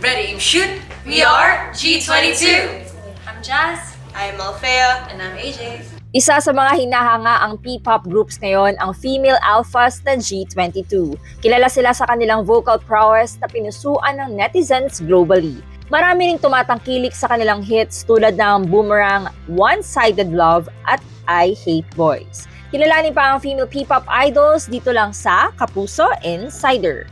Ready, shoot! We are G22! I'm Jazz. I'm Alfea. And I'm AJ. Isa sa mga hinahanga ang P-pop groups ngayon ang female alphas na G22. Kilala sila sa kanilang vocal prowess na pinusuan ng netizens globally. Marami ring tumatangkilik sa kanilang hits tulad ng Boomerang, One-Sided Love at I Hate Boys. Kilalanin pa ang female P-pop idols dito lang sa Kapuso Insider.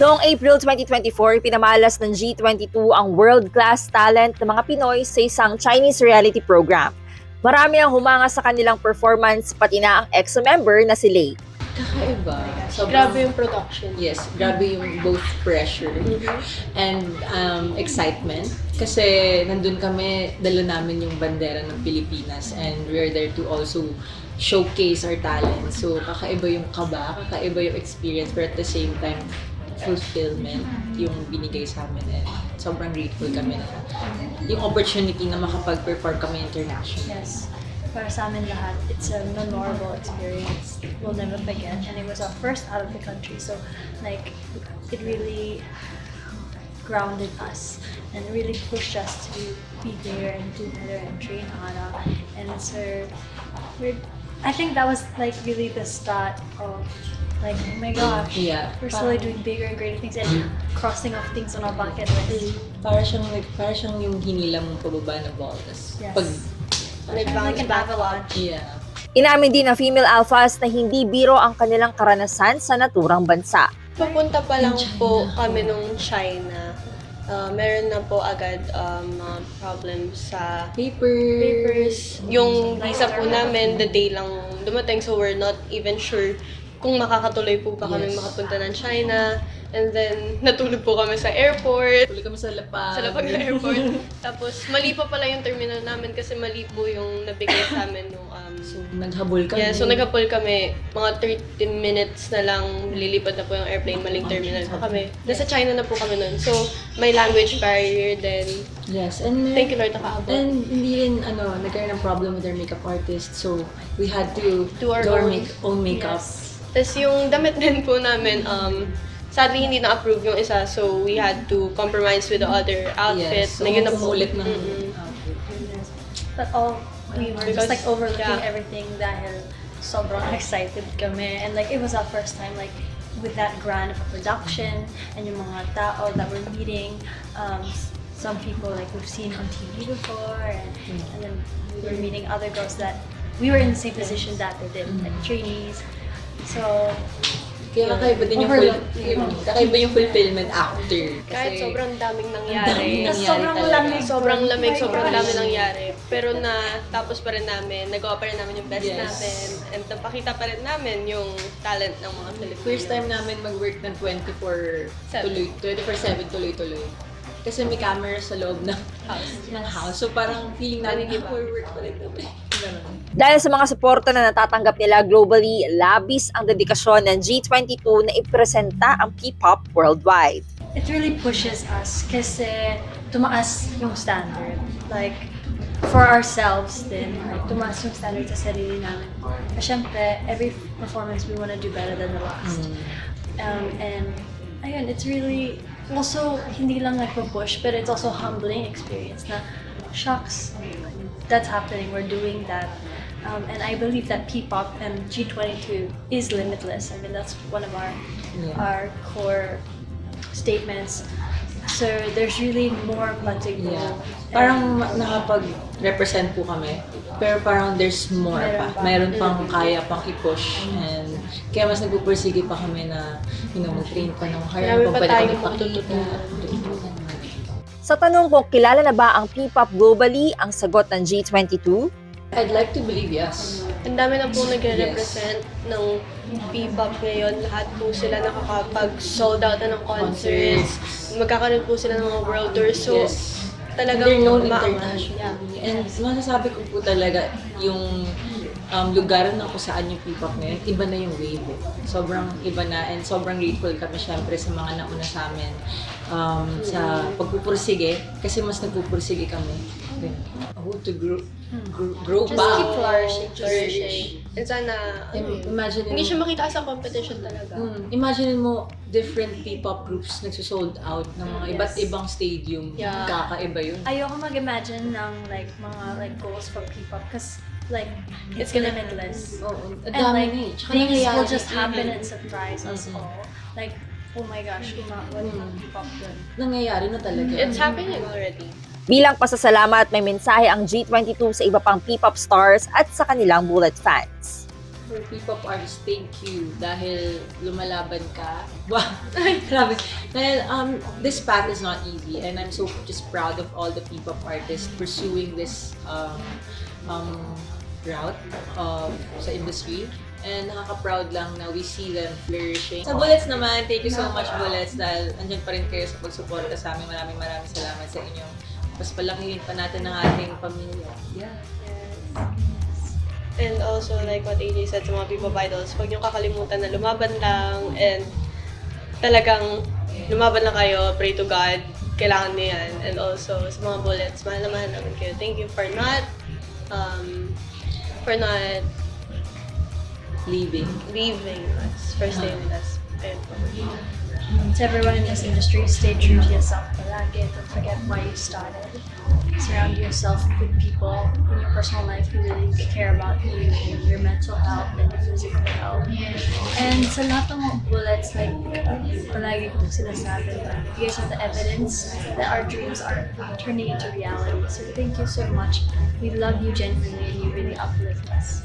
Noong April 2024, pinamalas ng G22 ang world-class talent ng mga Pinoy sa isang Chinese reality program. Marami ang humanga sa kanilang performance, pati na ang EXO-member na si Lay. Kakaiba. Grabe yung production. Yes, grabe yung both pressure and excitement. Kasi nandun kami, dala namin yung bandera ng Pilipinas and we're there to also showcase our talent. So kakaiba yung kaba, kakaiba yung experience, but at the same time, fulfillment yung binigay sa amin and sobrang grateful kami na yung opportunity na makapag-perform kami international. Yes. Para sa amin lahat, it's a memorable experience. We'll never forget. And it was our first out of the country. So, like, it really grounded us and really pushed us to be there and do better and train harder. And so, I think that was like really the start of like, oh my gosh, Yeah. we're slowly doing bigger and greater things and crossing off things on our bucket list. Para siyang yung hinila mong pababa na ball. Tas Yes. pag, Like an avalanche. yeah. Inamin din ng female alphas na hindi biro ang kanilang karanasan sa naturang bansa. Papunta pa lang po kami nung China. Meron na po agad mga problems sa papers. Yung visa po namin, the day lang dumating, so we're not even sure kung makakatuloy po ba kami Yes. makapunta ng China. And then, natulog po kami sa airport. Tuloy kami sa lapag. Sa Lapag Airport. Tapos, mali pa pala yung terminal namin kasi mali po yung nabigay sa amin nung So, naghabol kami. yeah, so nagapol kami, mga 30 minutes na lang lilipad na po yung airplane, maling terminal pa kami. Nasa China na po kami nun. So, may language barrier then. Yes, and Thank you Lord, nakaabot. And hindi rin, nagkaroon ng problem with our makeup artist. So, we had to Do our own. own makeup. Yes. Tapos yung damit din po namin, sadly hindi na-approve yung isa, so we had to compromise with the other outfit. Yes, so na yun na po. umulit ng Mm-mm. outfit. But we were just like overlooking Yeah. everything dahil sobrang excited kami. And like it was our first time like with that grand of a production and yung mga tao that we're meeting. Some people like we've seen on TV before and then we were meeting other girls that we were in the same position that they did, like trainees. So Kaya kakaiba din yung, kakaiba yung fulfillment after. Kahit Kasi sobrang daming daming nangyari. nangyari sobrang talaga. lamig. Sobrang lamig, Oh my sobrang gosh. dami nangyari. Pero tapos pa rin namin, nagawa pa rin namin yung best Yes. natin. And napakita pa rin namin yung talent ng mga Pilipino. first time namin mag-work ng 24/7 tuloy-tuloy. Kasi may camera sa loob ng house. So parang feeling namin, work pa rin kami. Ganun. Dahil sa mga suporta na natatanggap nila globally, labis ang dedikasyon ng G22 na ipresenta ang P-pop worldwide. it really pushes us kasi tumaas yung standard. Like, for ourselves din, like, tumaas yung standard sa sarili namin. Kasi syempre, every performance we want to do better than the last. And, ayun, it's really, also, hindi lang nagpo-push, but it's also humbling experience na, shucks, that's happening, we're doing that. And I believe that P-pop and G22 is limitless. I mean, that's one of our core statements. So there's really more pa to go. Yeah. Parang nakapag-represent po kami, pero parang there's more pa. Mayroon pang kaya pang i-push. And kaya mas nagpupursige pa kami na, mag-train pa ng hard. Marami pa tayong matututunan. Sa tanong kung kilala na ba ang P-pop globally, ang sagot ng G22, I'd like to believe yes. Ang dami na po nagre-represent ng P-pop ngayon. Lahat po sila nakakapag-sold out na ng concerts. Magkakaroon po sila ng mga world tours. So, Yes. talagang They're known umaangat. internationally. And masasabi ko po talaga, yung lugar na kung saan yung P-pop ngayon, iba na yung wave. Sobrang iba na and sobrang grateful kami syempre sa mga nauna sa amin sa pagpupursige kasi mas nagpupursige kami. natin. To grow Just pa. keep flourishing. Flourishing. And sana, Imagine hindi siya makita sa competition talaga. Imagine mo, different P-pop groups nagsusold out ng mga iba't Yes. ibang stadium. Yeah. Kakaiba yun. Ayoko mag-imagine ng like mga like goals for P-pop because like it's It's gonna- limitless. Oo, ang And dami like na eh. Tsaka things will nangyayari. just happen and surprise us Mhm. all. Like, oh my gosh, what yung P-pop dun? Nangyayari na talaga. It's happening already. Bilang pasasalamat, may mensahe ang G22 sa iba pang P-pop stars at sa kanilang Bullet fans. For P-pop artists, thank you dahil lumalaban ka. Wow! Grabe. Dahil this path is not easy and I'm so just proud of all the P-pop artists pursuing this route sa industry. And nakaka-proud lang na we see them flourishing. Sa Bullets naman, thank you so much Bullets dahil andyan pa rin kayo sa pagsuporta sa amin. Maraming salamat sa inyo. Mas palakihin pa natin ang ating pamilya. Yeah. And also, like what AJ said sa mga P-pop idols, huwag niyong kakalimutan na lumaban lang and talagang lumaban lang kayo, pray to God, kailangan niyo yan. And also, sa mga Bullets, mahal na mahal namin kayo. Thank you for not Leaving. leaving us, for staying with us. Ayun po. To everyone in this industry, stay true to yourself palagi. Don't forget why you started. Surround yourself with people in your personal life who really care about you, your mental health, and your physical health. And sa lahat ng mga Bullets, like, palagi kong sinasabi na you guys have the evidence that our dreams are turning into reality. So thank you so much. We love you genuinely and you really uplift us.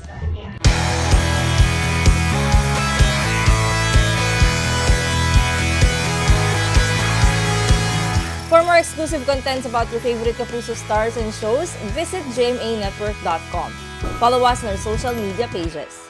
For more exclusive contents about your favorite Kapuso stars and shows, visit gmanetwork.com. Follow us on our social media pages.